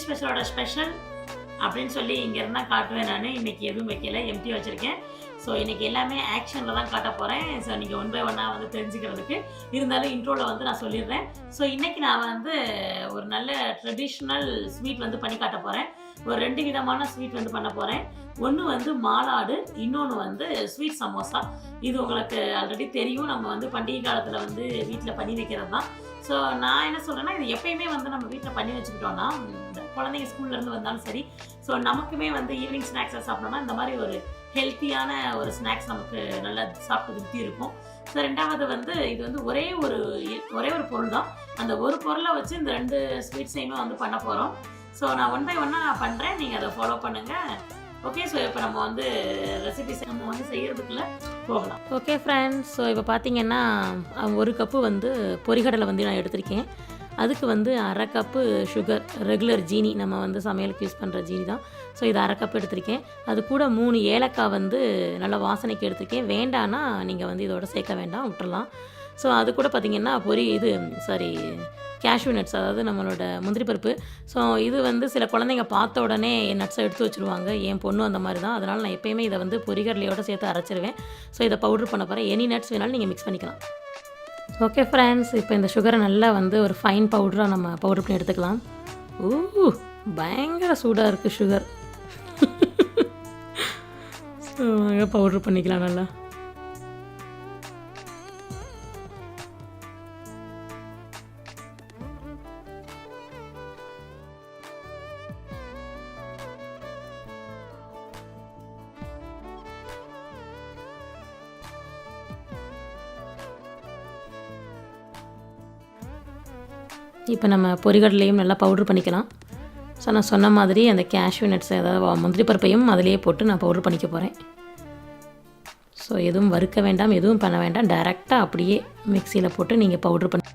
ஸ்பெஷலோட special அப்படின்னு சொல்லி இங்கே இருந்தால் காட்டுவேன். நான் இன்றைக்கி எதுவும் வைக்கல, எம்டி வச்சுருக்கேன். ஸோ இன்றைக்கி எல்லாமே ஆக்ஷனில் தான் காட்ட போகிறேன். ஸோ நீங்கள் ஒன் பை ஒன்னாக வந்து தெரிஞ்சுக்கிறதுக்கு இருந்தாலும் இன்ட்ரோவில் வந்து நான் சொல்லிடுறேன். ஸோ இன்றைக்கி நான் வந்து ஒரு நல்ல ட்ரெடிஷ்னல் ஸ்வீட் வந்து பண்ணி காட்ட போகிறேன். ஒரு 2 விதமான ஸ்வீட் வந்து பண்ண போகிறேன். ஒன்று வந்து மாலாடு, இன்னொன்று வந்து ஸ்வீட் சமோசா. இது உங்களுக்கு ஆல்ரெடி தெரியும், நம்ம வந்து பண்டிகை காலத்தில் வந்து வீட்டில் பண்ணி வைக்கிறது தான். ஸோ நான் என்ன சொல்கிறேன்னா, இது எப்பயுமே வந்து நம்ம வீட்டில் பண்ணி வச்சுக்கிட்டோன்னா, இந்த குழந்தைங்க ஸ்கூல்லேருந்து வந்தாலும் சரி, ஸோ நமக்குமே வந்து ஈவினிங் ஸ்நாக்ஸாக சாப்பிட்டோம்னா இந்த மாதிரி ஒரு ஹெல்த்தியான ஒரு ஸ்நாக்ஸ் நமக்கு நல்லா சாப்பிட்டு திருப்தி இருக்கும். ஸோ 2வது வந்து இது வந்து ஒரே ஒரு பொருள் தான். அந்த ஒரு பொருளை வச்சு இந்த 2 ஸ்வீட்ஸையுமே வந்து பண்ண போகிறோம். ஸோ நான் ஒன் பை ஒன்னாக நான் பண்ணுறேன், நீங்கள் அதை ஃபாலோ பண்ணுங்கள். ஓகே, ஸோ இப்போ நம்ம வந்து ரெசிபிஸ் நம்ம வந்து செய்கிறதுக்குள்ளே போகலாம். ஓகே ஃப்ரெண்ட்ஸ், ஸோ இப்போ பார்த்தீங்கன்னா 1 கப்பு வந்து பொரிகடலை வந்து நான் எடுத்திருக்கேன். அதுக்கு வந்து 1/2 கப்பு சுகர், ரெகுலர் ஜீனி, நம்ம வந்து சமையலுக்கு யூஸ் பண்ணுற ஜீனி தான். ஸோ இது 1/2 கப் எடுத்திருக்கேன். அது கூட 3 ஏலக்காய் வந்து நல்லா வாசனைக்கு எடுத்திருக்கேன். வேண்டான்னா நீங்கள் வந்து இதோட சேர்க்க வேண்டாம், விட்டுறலாம். ஸோ அது கூட பார்த்திங்கன்னா கேஷ்யூ நட்ஸ், அதாவது நம்மளோட முந்திரி பருப்பு. ஸோ இது வந்து சில குழந்தைங்க பார்த்த உடனே நட்ஸை எடுத்து வச்சுருவாங்க. என் பொண்ணு அந்த மாதிரி தான். அதனால் நான் எப்போயுமே இதை வந்து பொரிகடலையோடு சேர்த்து அரைச்சிருவேன். ஸோ இதை பவுட்ரு பண்ண போகிறேன். எனி நட்ஸ் வேணாலும் நீங்கள் மிக்ஸ் பண்ணிக்கலாம். ஓகே ஃப்ரெண்ட்ஸ், இப்போ இந்த சுகரை நல்லா வந்து ஒரு ஃபைன் பவுடராக நம்ம பவுடர் பண்ணி எடுத்துக்கலாம். பயங்கர சூடாக இருக்குது சுகர். ஸோ பவுட்ரு பண்ணிக்கலாம் நல்லா. இப்போ நம்ம பொரிகடலையும் நல்லா பவுட்ரு பண்ணிக்கலாம். ஸோ நான் சொன்ன மாதிரி அந்த கேஷ்யூ நட்ஸ், அதாவது முந்திரி பருப்பையும் அதிலேயே போட்டு நான் பவுட்ரு பண்ணிக்க போகிறேன். ஸோ எதுவும் வறுக்க வேண்டாம், எதுவும் பண்ண வேண்டாம், டைரெக்டாக அப்படியே மிக்சியில் போட்டு நீங்கள் பவுட்ரு பண்ணி.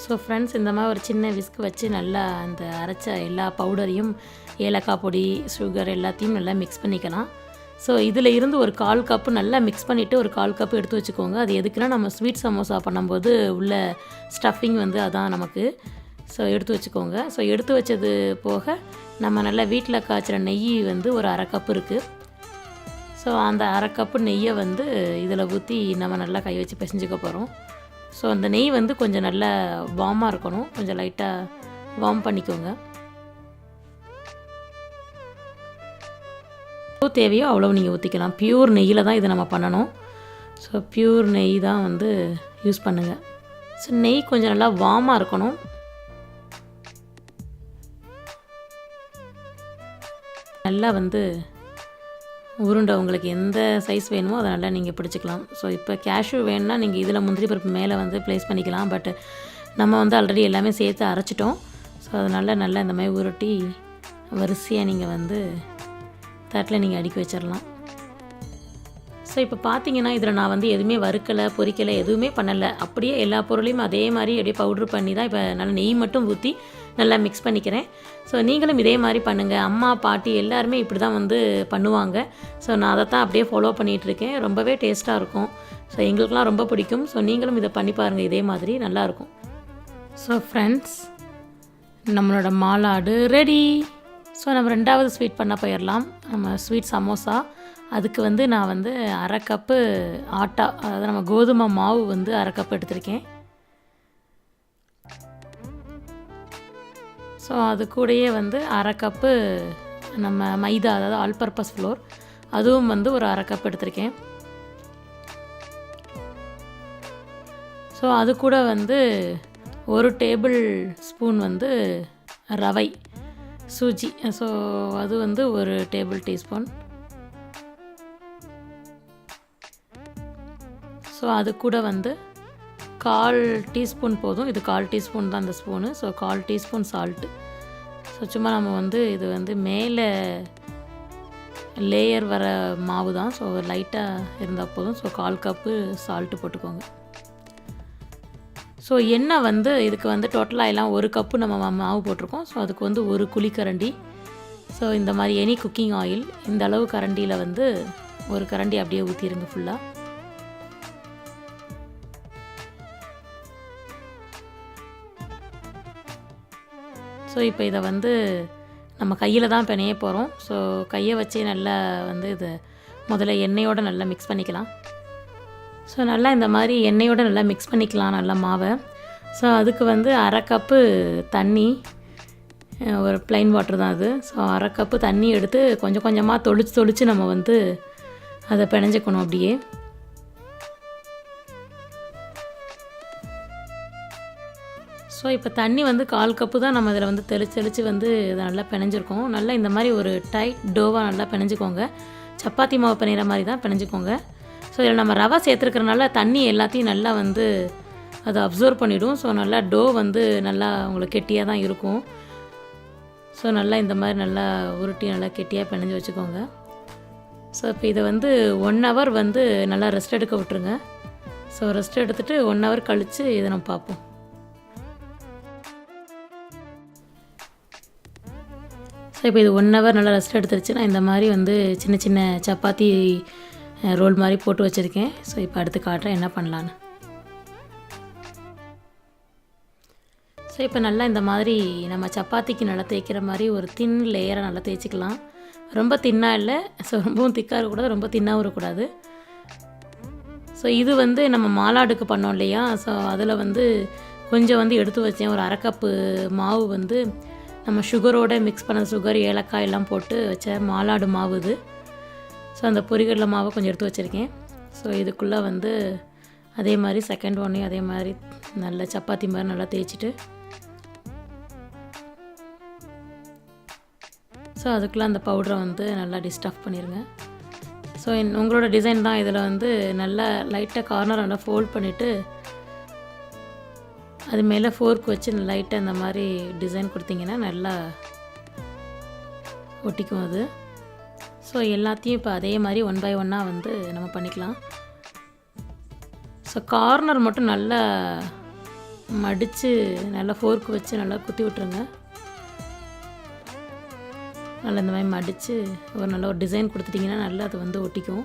ஸோ ஃப்ரெண்ட்ஸ், இந்த மாதிரி ஒரு சின்ன விஸ்க் வச்சு நல்லா அந்த அரைச்ச எல்லா பவுடரையும், ஏலக்காய் பொடி, சுகர் எல்லாத்தையும் நல்லா மிக்ஸ் பண்ணிக்கலாம். ஸோ இதில் இருந்து ஒரு 1/4 கப்பு நல்லா மிக்ஸ் பண்ணிவிட்டு ஒரு 1/4 கப்பு எடுத்து வச்சுக்கோங்க. அது எதுக்குன்னா, நம்ம ஸ்வீட் சமோசா பண்ணும்போது உள்ள ஸ்டஃபிங் வந்து அதான் நமக்கு. ஸோ எடுத்து வச்சுக்கோங்க. ஸோ எடுத்து வச்சது போக நம்ம நல்லா வீட்டில் காய்ச்சிற நெய் வந்து ஒரு 1/2 கப்பு இருக்குது. ஸோ அந்த 1/2 கப்பு நெய்யை வந்து இதில் ஊற்றி நம்ம நல்லா கை வச்சு பிசைஞ்சிக்க போகிறோம். ஸோ அந்த நெய் வந்து கொஞ்சம் நல்லா வார்மாக இருக்கணும், கொஞ்சம் லைட்டாக வார்ம் பண்ணிக்கோங்க. எவ்வளோ தேவையோ அவ்வளோ நீங்கள் ஊற்றிக்கலாம். பியூர் நெய்யில் தான் இதை நம்ம பண்ணணும். ஸோ பியூர் நெய் தான் வந்து யூஸ் பண்ணுங்கள். ஸோ நெய் கொஞ்சம் நல்லா வார்மாக இருக்கணும். நல்லா வந்து உருண்டை உங்களுக்கு எந்த சைஸ் வேணுமோ அதை நல்லா நீங்கள் பிடிச்சிக்கலாம். ஸோ இப்போ கேஷ்யூ வேணுன்னா நீங்கள் இதில் முந்திரி பருப்பு மேலே வந்து ப்ளேஸ் பண்ணிக்கலாம். பட் நம்ம வந்து ஆல்ரெடி எல்லாமே சேர்த்து அரைச்சிட்டோம். ஸோ அதனால் நல்லா இந்த மாதிரி உருட்டி வரிசையாக நீங்கள் வந்து தட்டில் நீங்கள் அடுக்கி வச்சிடலாம். ஸோ இப்போ பார்த்தீங்கன்னா இதில் நான் வந்து எதுவுமே வறுக்கலை, பொரிக்கலை, எதுவுமே பண்ணலை. அப்படியே எல்லா பொருளையும் அதே மாதிரி அப்படியே பவுட்ரு பண்ணி தான் இப்போ நல்லா நெய் மட்டும் ஊற்றி நல்லா மிக்ஸ் பண்ணிக்கிறேன். ஸோ நீங்களும் இதே மாதிரி பண்ணுங்கள். அம்மா, பாட்டி எல்லாருமே இப்படி தான் வந்து பண்ணுவாங்க. ஸோ நான் அதை தான் அப்படியே ஃபாலோ பண்ணிகிட்ருக்கேன். ரொம்பவே டேஸ்ட்டாக இருக்கும். ஸோ எங்களுக்கெலாம் ரொம்ப பிடிக்கும். ஸோ நீங்களும் இதை பண்ணி பாருங்கள், இதே மாதிரி நல்லாயிருக்கும். ஸோ ஃப்ரெண்ட்ஸ், நம்மளோட மாலாடு ரெடி. ஸோ நம்ம 2வது ஸ்வீட் பண்ண போயிடலாம். நம்ம ஸ்வீட் சமோசா. அதுக்கு வந்து நான் வந்து 1/2 கப்பு ஆட்டா, அதாவது நம்ம கோதுமை மாவு வந்து 1/2 கப்பு எடுத்திருக்கேன். ஸோ அது கூடயே வந்து 1/2 கப்பு நம்ம மைதா, அதாவது ஆல் பர்பஸ் ஃப்ளோர், அதுவும் வந்து ஒரு 1/2 கப் எடுத்திருக்கேன். ஸோ அது கூட வந்து 1 டேபிள் ஸ்பூன் வந்து ரவை, சூஜி. ஸோ அது வந்து 1 டேபிள் டீஸ்பூன். ஸோ அது கூட வந்து 1/4 டீஸ்பூன் போதும். இது 1/4 டீஸ்பூன் தான் அந்த spoon. So 1/4 teaspoon salt. So so சும்மா நம்ம வந்து இது வந்து மேலே லேயர் வர மாவு தான். ஸோ லைட்டாக இருந்தால் போதும். ஸோ 1/4 கப்பு சால்ட்டு போட்டுக்கோங்க. ஸோ எண்ணெய் வந்து இதுக்கு வந்து டோட்டலாக எல்லாம் 1 கப்பு நம்ம மாவு போட்டிருக்கோம். ஸோ அதுக்கு வந்து 1 குழிக்கரண்டி. ஸோ இந்த மாதிரி எனி குக்கிங் ஆயில் இந்த அளவு கரண்டியில் வந்து 1 கரண்டி அப்படியே ஊற்றிடுங்க ஃபுல்லாக. ஸோ இப்போ இதை வந்து நம்ம கையில் தான் பிணைய போகிறோம். ஸோ கையை வச்சு நல்லா வந்து இதை முதல்ல எண்ணெயோடு நல்லா மிக்ஸ் பண்ணிக்கலாம். ஸோ நல்லா இந்த மாதிரி எண்ணெயோடு நல்லா மிக்ஸ் பண்ணிக்கலாம் நல்லா மாவை. ஸோ அதுக்கு வந்து 1/2 கப்பு தண்ணி, ஒரு ப்ளைன் வாட்டர் தான் அது. ஸோ 1/2 கப்பு தண்ணி எடுத்து கொஞ்சம் கொஞ்சமாக தொளிச்சு நம்ம வந்து அதை பிணைஞ்சிக்கணும் அப்படியே. ஸோ இப்போ தண்ணி வந்து 1/4 கப்பு தான் நம்ம இதில் வந்து தெளித்து வந்து இதை நல்லா பிணைஞ்சிருக்கோம். நல்லா இந்த மாதிரி ஒரு டைட் டோவாக நல்லா பிணைஞ்சிக்கோங்க. சப்பாத்தி மாவு பிணைகிற மாதிரி தான் பிணைஞ்சிக்கோங்க. ஸோ இதில் நம்ம ரவை சேர்த்துருக்கறனால தண்ணி எல்லாத்தையும் நல்லா வந்து அதை அப்சர்வ் பண்ணிவிடும். ஸோ நல்லா டோ வந்து நல்லா உங்களுக்கு கெட்டியாக தான் இருக்கும். ஸோ நல்லா இந்த மாதிரி நல்லா உருட்டி நல்லா கெட்டியாக பிணைஞ்சு வச்சுக்கோங்க. ஸோ இப்போ இதை வந்து 1 ஹவர் வந்து நல்லா ரெஸ்ட் எடுக்க விட்டுருங்க. ஸோ ரெஸ்ட் எடுத்துகிட்டு 1 ஹவர் கழித்து இதை நம்ம பார்ப்போம். ஸோ இப்போ இது 1 ஹவர் நல்லா ரெஸ்ட் எடுத்துருச்சு. நான் இந்த மாதிரி வந்து சின்ன சின்ன சப்பாத்தி ரோல் மாதிரி போட்டு வச்சுருக்கேன். ஸோ இப்போ அடுத்து காட்டுறேன் என்ன பண்ணலான்னு. ஸோ இப்போ நல்லா இந்த மாதிரி நம்ம சப்பாத்திக்கு நல்லா தேய்க்கிற மாதிரி ஒரு தின் லேயராக நல்லா தேய்ச்சிக்கலாம். ரொம்ப தின்னாக இல்லை, ஸோ ரொம்பவும் திக்காக இருக்கக்கூடாது, ரொம்ப தின்னாகவும் இருக்கக்கூடாது. ஸோ இது வந்து நம்ம மாலாடுக்கு பண்ணோம் இல்லையா, ஸோ அதில் வந்து கொஞ்சம் வந்து எடுத்து வச்சேன். ஒரு 1/2 கப்பு மாவு வந்து நம்ம சுகரோடு மிக்ஸ் பண்ண சுகர், ஏலக்காய் எல்லாம் போட்டு வச்ச மாலாடு மாவு இது. ஸோ அந்த பொரிகடலை மாவை கொஞ்சம் எடுத்து வச்சுருக்கேன். ஸோ இதுக்குள்ளே வந்து அதே மாதிரி செகண்ட் ஒன்னையும் அதே மாதிரி நல்லா சப்பாத்தி மாதிரி நல்லா தேய்ச்சிட்டு, ஸோ அதுக்குள்ளே அந்த பவுடரை வந்து நல்லா டிஸ்டஃப் பண்ணிடுங்க. ஸோ உங்களோட டிசைன் தான். இதில் வந்து நல்லா லைட்டாக கார்னர் நல்லா ஃபோல்ட் பண்ணிவிட்டு அது மேலே ஃபோர்க் வச்சு லைட்டாக இந்த மாதிரி டிசைன் கொடுத்தீங்கன்னா நல்லா ஒட்டிக்கும் அது. ஸோ எல்லாத்தையும் இப்போ அதே மாதிரி 1 by 1 வந்து நம்ம பண்ணிக்கலாம். ஸோ கார்னர் மட்டும் நல்லா மடித்து நல்லா ஃபோர்க் வச்சு நல்லா குத்தி விட்டுருங்க. நல்லா இந்த மாதிரி மடித்து ஒரு நல்ல ஒரு டிசைன் கொடுத்துட்டிங்கன்னா நல்லா அது வந்து ஒட்டிக்கும்.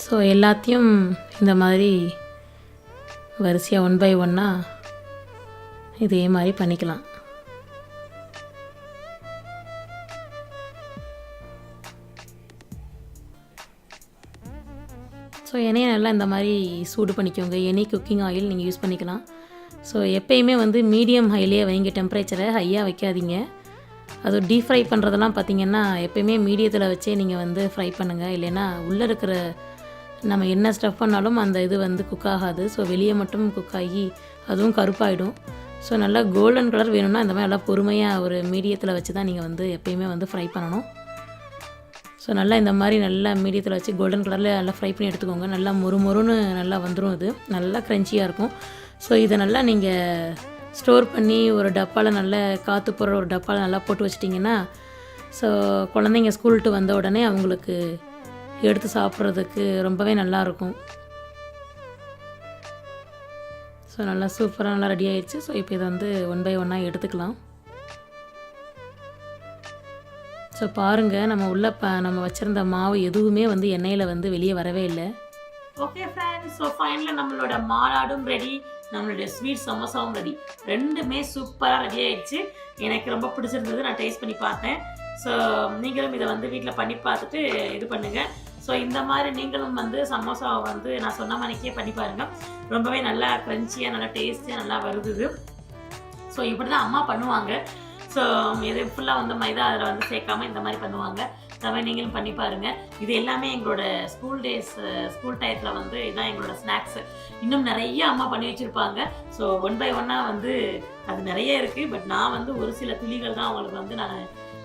ஸோ எல்லாத்தையும் இந்த மாதிரி வரிசையாக 1 by 1 இதே மாதிரி பண்ணிக்கலாம். ஸோ எண்ணெயை நல்லா இந்த மாதிரி சூடு பண்ணிக்கோங்க. எனி குக்கிங் ஆயில் நீங்கள் யூஸ் பண்ணிக்கலாம். ஸோ எப்பயுமே வந்து மீடியம் ஹைலேயே வைங்க, டெம்பரேச்சரை ஹையாக வைக்காதீங்க. அது டீப் ஃப்ரை பண்ணுறதெல்லாம் பார்த்திங்கன்னா எப்பயுமே மீடியத்தில் வச்சே நீங்கள் வந்து ஃப்ரை பண்ணுங்கள். இல்லைன்னா உள்ளே இருக்கிற நம்ம என்ன ஸ்டஃப் பண்ணாலும் அந்த இது வந்து குக் ஆகாது. ஸோ வெளியே மட்டும் குக் ஆகி அதுவும் கருப்பாயிடும். ஸோ நல்லா கோல்டன் கலர் வேணும்னா இந்த மாதிரி நல்லா பொறுமையாக ஒரு மீடியத்தில் வச்சு தான் நீங்கள் வந்து எப்பயுமே வந்து ஃப்ரை பண்ணணும். ஸோ நல்லா இந்த மாதிரி நல்லா மீடியத்தில் வச்சு கோல்டன் கலரில் நல்லா ஃப்ரை பண்ணி எடுத்துக்கோங்க. நல்லா மொறுன்னு நல்லா வந்துடும். இது நல்லா க்ரன்ச்சியாக இருக்கும். ஸோ இதை நல்லா நீங்கள் ஸ்டோர் பண்ணி ஒரு டப்பாவில் நல்லா காற்று போகிற ஒரு டப்பாவில் நல்லா போட்டு வச்சிட்டிங்கன்னா, ஸோ குழந்தைங்க ஸ்கூல்ட்டு வந்த உடனே அவங்களுக்கு எடுத்து சாப்பிட்றதுக்கு ரொம்பவே நல்லாயிருக்கும். ஸோ நல்லா சூப்பராக நல்லா ரெடி ஆகிடுச்சு. ஸோ இப்போ இதை வந்து 1 by 1 எடுத்துக்கலாம். ஸோ பாருங்கள், நம்ம உள்ள நம்ம வச்சுருந்த மாவு எதுவுமே வந்து எண்ணெயில் வந்து வெளியே வரவே இல்லை. ஓகே ஃப்ரெண்ட்ஸ், ஸோ ஃபைனலாக நம்மளோட மாலாடும் ரெடி, நம்மளுடைய ஸ்வீட் சமோசாவும் ரெடி. ரெண்டுமே சூப்பராக ரெடி ஆகிடுச்சு. எனக்கு ரொம்ப பிடிச்சிருந்தது. நான் டேஸ்ட் பண்ணி பார்த்தேன். ஸோ நீங்களும் இதை வந்து வீட்டில் பண்ணி பார்த்துட்டு இது பண்ணுங்கள். ஸோ இந்த மாதிரி நீங்களும் வந்து சமோசாவை வந்து நான் சொன்ன மாதிரிக்கே பண்ணி பாருங்கள். ரொம்பவே நல்லா க்ரன்ச்சியாக நல்லா டேஸ்டியாக நல்லா வருது. ஸோ இப்படி தான் அம்மா பண்ணுவாங்க. ஸோ இது ஃபுல்லாக வந்து மைதா அதில் வந்து சேர்க்காமல் இந்த மாதிரி பண்ணுவாங்க. இந்த மாதிரி நீங்களும் பண்ணி பாருங்கள். இது எல்லாமே எங்களோட ஸ்கூல் டயத்தில் வந்து இதுதான் எங்களோட ஸ்நாக்ஸு. இன்னும் நிறைய அம்மா பண்ணி வச்சுருப்பாங்க. ஸோ 1 by 1 வந்து அது நிறைய இருக்குது. பட் நான் வந்து ஒரு சில துளிகள் தான் அவங்களுக்கு வந்து நான்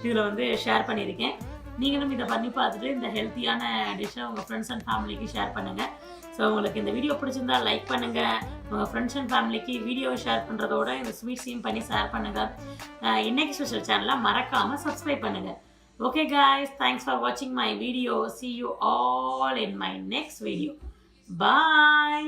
இதில் வந்து ஷேர் பண்ணியிருக்கேன். நீங்களும் இதை பண்ணி பார்த்துட்டு இந்த ஹெல்த்தியான டிஷ்ஷை உங்கள் ஃப்ரெண்ட்ஸ் அண்ட் ஃபேமிலிக்கு ஷேர் பண்ணுங்கள். ஸோ உங்களுக்கு இந்த வீடியோ பிடிச்சிருந்தா லைக் பண்ணுங்கள், உங்கள் ஃப்ரெண்ட்ஸ் அண்ட் ஃபேமிலிக்கு வீடியோ ஷேர் பண்ணுறதோட இந்த ஸ்வீட்ஸையும் பண்ணி ஷேர் பண்ணுங்கள். இன்னைக்கு ஸ்பெஷல் சேனலை மறக்காமல் சப்ஸ்கிரைப் பண்ணுங்கள். Okay guys, thanks for watching my video. See you all in my next video. Bye.